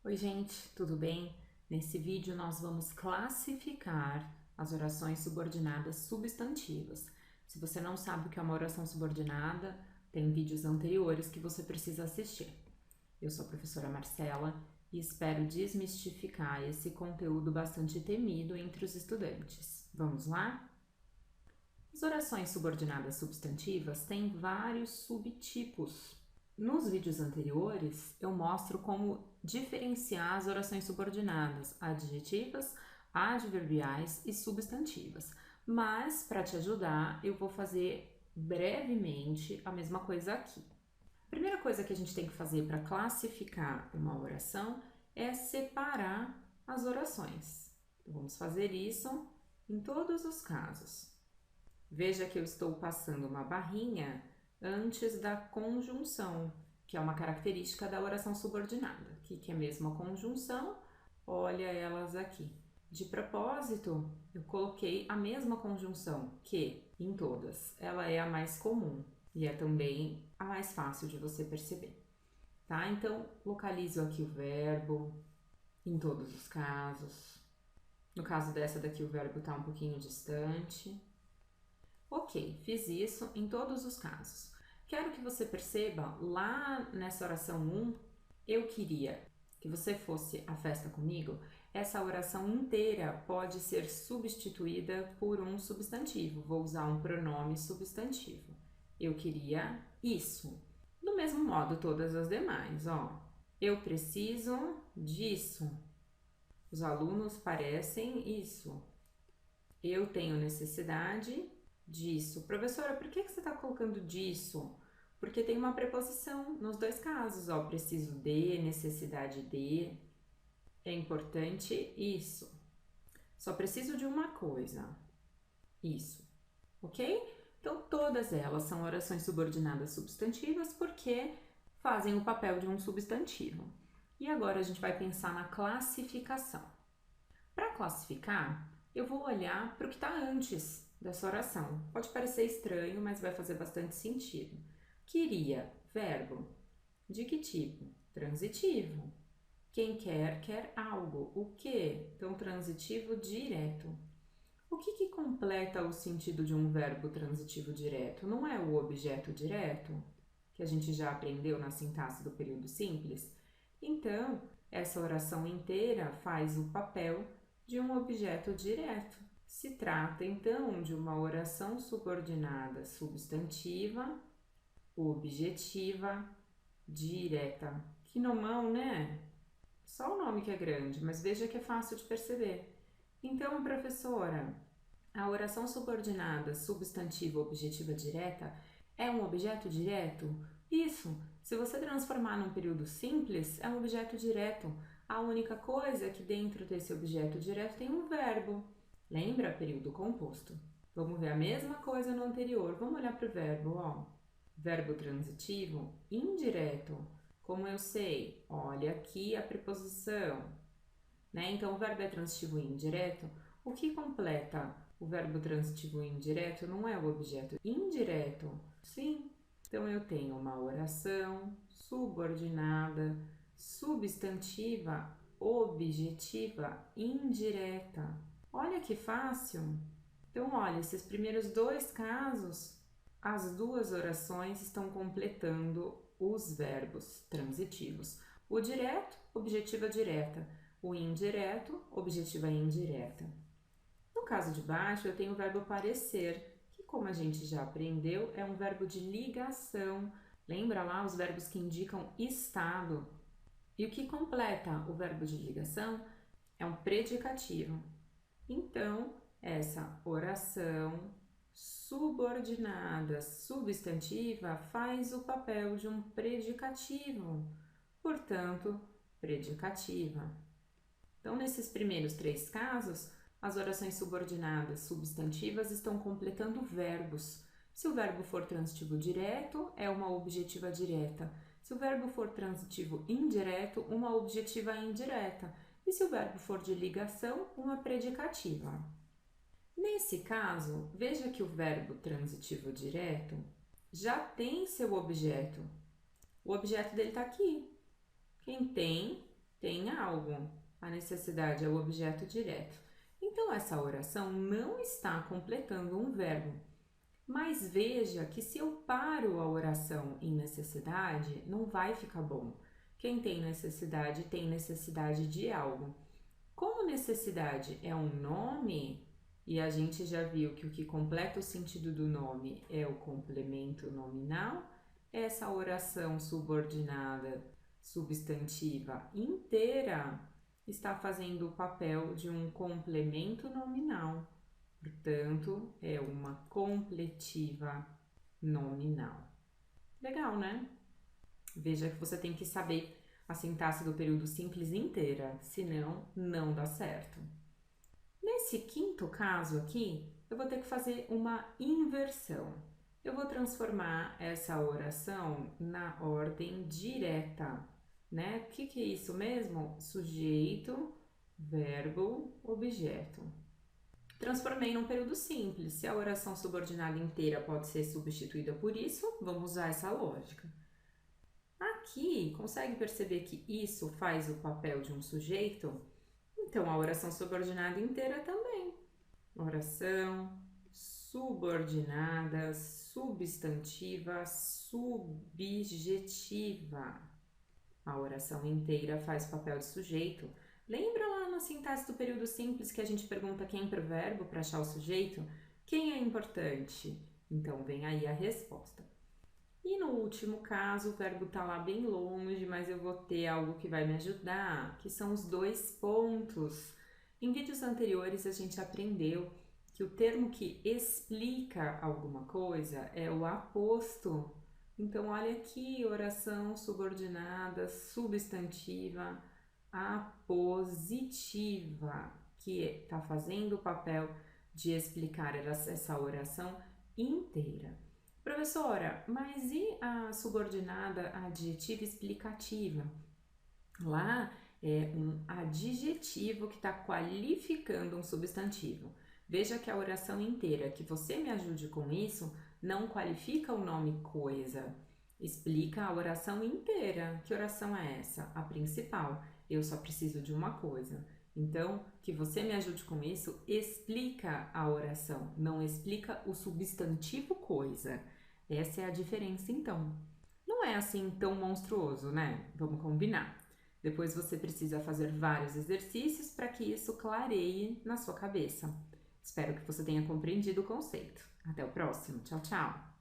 Oi, gente, tudo bem? Nesse vídeo nós vamos classificar as orações subordinadas substantivas. Se você não sabe o que é uma oração subordinada, tem vídeos anteriores que você precisa assistir. Eu sou a professora Marcela e espero desmistificar esse conteúdo bastante temido entre os estudantes. Vamos lá? As orações subordinadas substantivas têm vários subtipos. Nos vídeos anteriores, eu mostro como diferenciar as orações subordinadas adjetivas, adverbiais e substantivas. Mas, para te ajudar, eu vou fazer brevemente a mesma coisa aqui. A primeira coisa que a gente tem que fazer para classificar uma oração é separar as orações. Então, vamos fazer isso em todos os casos. Veja que eu estou passando uma barrinha antes da conjunção, que é uma característica da oração subordinada. O que é mesmo a conjunção? Olha elas aqui. De propósito, eu coloquei a mesma conjunção, que, em todas. Ela é a mais comum e é também a mais fácil de você perceber. Tá? Então, localizo aqui o verbo em todos os casos. No caso dessa daqui, o verbo está um pouquinho distante. Ok, fiz isso em todos os casos. Quero que você perceba, lá nessa oração 1, eu queria que você fosse à festa comigo. Essa oração inteira pode ser substituída por um substantivo. Vou usar um pronome substantivo. Eu queria isso. Do mesmo modo, todas as demais, ó. Eu preciso disso. Os alunos parecem isso. Eu tenho necessidade disso. Professora, por que você está colocando disso? Porque tem uma preposição nos dois casos, ó. Preciso de, necessidade de. É importante isso. Só preciso de uma coisa. Isso. Ok? Então, todas elas são orações subordinadas substantivas porque fazem o papel de um substantivo. E agora a gente vai pensar na classificação. Para classificar, eu vou olhar para o que está antes dessa oração. Pode parecer estranho, mas vai fazer bastante sentido. Queria, verbo. De que tipo? Transitivo. Quem quer, quer algo. O que? Então, transitivo direto. O que completa o sentido de um verbo transitivo direto? Não é o objeto direto, que a gente já aprendeu na sintaxe do período simples? Então, essa oração inteira faz o papel de um objeto direto. Se trata, então, de uma oração subordinada substantiva, objetiva, direta. Que nomão, né? Só o nome que é grande, mas veja que é fácil de perceber. Então, professora, a oração subordinada substantiva objetiva direta é um objeto direto? Isso! Se você transformar num período simples, é um objeto direto. A única coisa é que dentro desse objeto direto tem um verbo. Lembra? Período composto. Vamos ver a mesma coisa no anterior. Vamos olhar para o verbo, ó. Verbo transitivo indireto. Como eu sei? Olha aqui a preposição. Né? Então, o verbo é transitivo indireto. O que completa o verbo transitivo indireto não é o objeto indireto? Sim. Então, eu tenho uma oração subordinada, substantiva, objetiva, indireta. Olha que fácil! Então, olha, esses primeiros dois casos, as duas orações estão completando os verbos transitivos. O direto, objetiva direta. O indireto, objetiva indireta. No caso de baixo, eu tenho o verbo parecer, que, como a gente já aprendeu, é um verbo de ligação. Lembra lá os verbos que indicam estado? E o que completa o verbo de ligação é um predicativo. Então, essa oração subordinada substantiva faz o papel de um predicativo, portanto, predicativa. Então, nesses primeiros três casos, as orações subordinadas substantivas estão completando verbos. Se o verbo for transitivo direto, é uma objetiva direta. Se o verbo for transitivo indireto, uma objetiva indireta. E se o verbo for de ligação, uma predicativa. Nesse caso, veja que o verbo transitivo direto já tem seu objeto. O objeto dele está aqui. Quem tem tem algo. A necessidade é o objeto direto. Então, essa oração não está completando um verbo. Mas veja que se eu paro a oração em necessidade, não vai ficar bom. Quem tem necessidade de algo. Como necessidade é um nome, e a gente já viu que o que completa o sentido do nome é o complemento nominal, essa oração subordinada substantiva inteira está fazendo o papel de um complemento nominal. Portanto, é uma completiva nominal. Legal, né? Veja que você tem que saber a sintaxe do período simples inteira, senão não dá certo. Nesse quinto caso aqui, eu vou ter que fazer uma inversão. Eu vou transformar essa oração na ordem direta, né? O que é isso mesmo? Sujeito, verbo, objeto. Transformei num período simples. Se a oração subordinada inteira pode ser substituída por isso, vamos usar essa lógica. Aqui, consegue perceber que isso faz o papel de um sujeito? Então, a oração subordinada inteira também. Oração subordinada, substantiva, subjetiva. A oração inteira faz papel de sujeito. Lembra lá na sintaxe do período simples que a gente pergunta quem para o verbo para achar o sujeito? Quem é importante? Então, vem aí a resposta. E no último caso, o verbo está lá bem longe, mas eu vou ter algo que vai me ajudar, que são os dois pontos. Em vídeos anteriores, a gente aprendeu que o termo que explica alguma coisa é o aposto. Então, olha aqui, oração subordinada, substantiva, apositiva, que está fazendo o papel de explicar essa oração inteira. Professora, mas e a subordinada adjetiva explicativa? Lá é um adjetivo que está qualificando um substantivo. Veja que a oração inteira, que você me ajude com isso, não qualifica o nome coisa. Explica a oração inteira. Que oração é essa? A principal. Eu só preciso de uma coisa. Então, que você me ajude com isso, explica a oração, não explica o substantivo coisa. Essa é a diferença, então. Não é assim tão monstruoso, né? Vamos combinar. Depois você precisa fazer vários exercícios para que isso clareie na sua cabeça. Espero que você tenha compreendido o conceito. Até o próximo. Tchau, tchau!